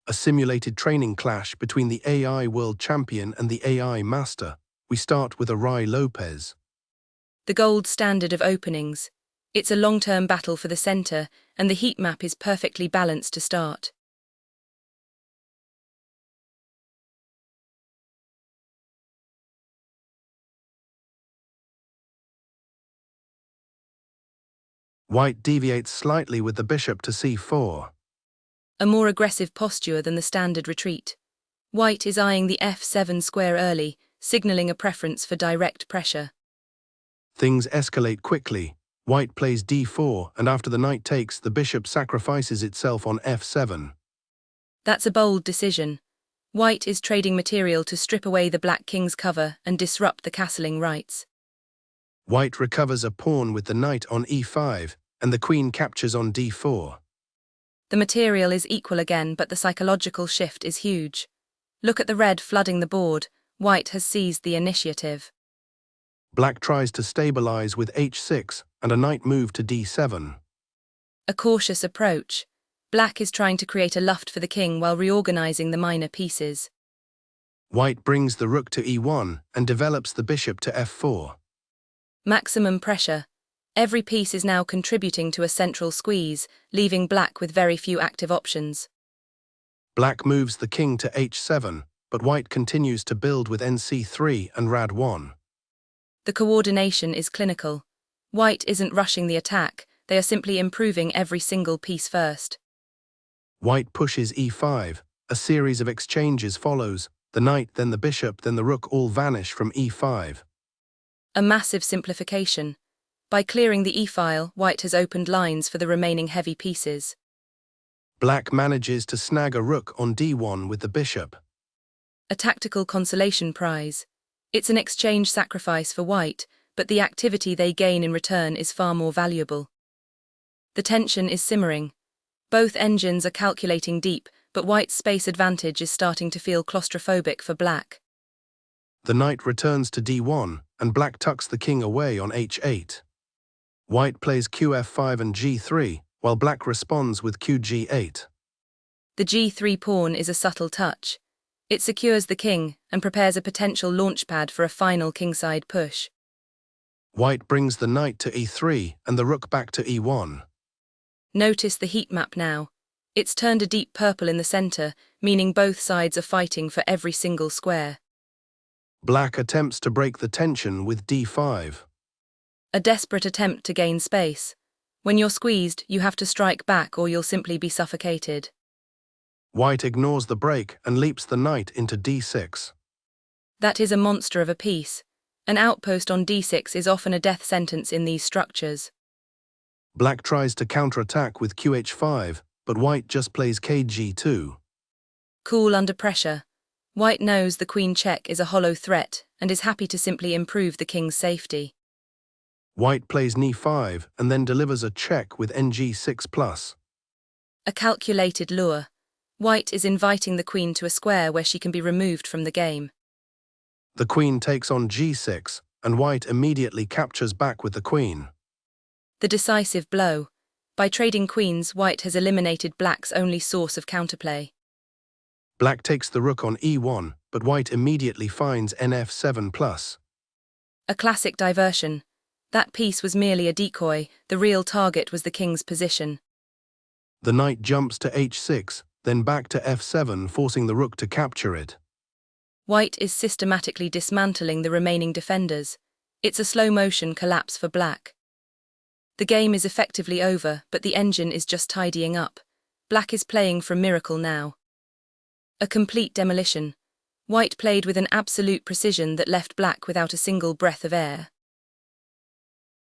a simulated training clash between the AI world champion and the AI master. We start with a Ruy Lopez. The gold standard of openings. It's a long-term battle for the center, and the heat map is perfectly balanced to start. White deviates slightly with the bishop to c4. A more aggressive posture than the standard retreat. White is eyeing the f7 square early, signaling a preference for direct pressure. Things escalate quickly. White plays d4, and after the knight takes, the bishop sacrifices itself on f7. That's a bold decision. White is trading material to strip away the black king's cover and disrupt the castling rights. White recovers a pawn with the knight on e5, and the queen captures on d4. The material is equal again, but the psychological shift is huge. Look at the red flooding the board. White has seized the initiative. Black tries to stabilize with h6, and a knight move to d7. A cautious approach. Black is trying to create a luft for the king while reorganizing the minor pieces. White brings the rook to e1 and develops the bishop to f4. Maximum pressure. Every piece is now contributing to a central squeeze, leaving black with very few active options. Black moves the king to h7, but white continues to build with nc3 and rad1. The coordination is clinical. White isn't rushing the attack, they are simply improving every single piece first. White pushes e5, a series of exchanges follows, the knight, then the bishop, then the rook all vanish from e5. A massive simplification. By clearing the e-file, white has opened lines for the remaining heavy pieces. Black manages to snag a rook on d1 with the bishop. A tactical consolation prize. It's an exchange sacrifice for white, but the activity they gain in return is far more valuable. The tension is simmering. Both engines are calculating deep, but white's space advantage is starting to feel claustrophobic for black. The knight returns to d1, and black tucks the king away on h8. White plays qf5 and g3, while black responds with qg8. The g3 pawn is a subtle touch. It secures the king and prepares a potential launchpad for a final kingside push. White brings the knight to e3 and the rook back to e1. Notice the heat map now. It's turned a deep purple in the center, meaning both sides are fighting for every single square. Black attempts to break the tension with d5. A desperate attempt to gain space. When you're squeezed, you have to strike back or you'll simply be suffocated. White ignores the break and leaps the knight into d6. That is a monster of a piece. An outpost on d6 is often a death sentence in these structures. Black tries to counterattack with qh5, but white just plays kg2. Cool under pressure. White knows the queen check is a hollow threat and is happy to simply improve the king's safety. White plays n5 and then delivers a check with ng6+. A calculated lure. White is inviting the queen to a square where she can be removed from the game. The queen takes on g6, and white immediately captures back with the queen. The decisive blow. By trading queens, white has eliminated black's only source of counterplay. Black takes the rook on e1, but white immediately finds nf7+. A classic diversion. That piece was merely a decoy, the real target was the king's position. The knight jumps to h6, then back to f7, forcing the rook to capture it. White is systematically dismantling the remaining defenders. It's a slow-motion collapse for black. The game is effectively over, but the engine is just tidying up. Black is playing for a miracle now. A complete demolition. White played with an absolute precision that left black without a single breath of air.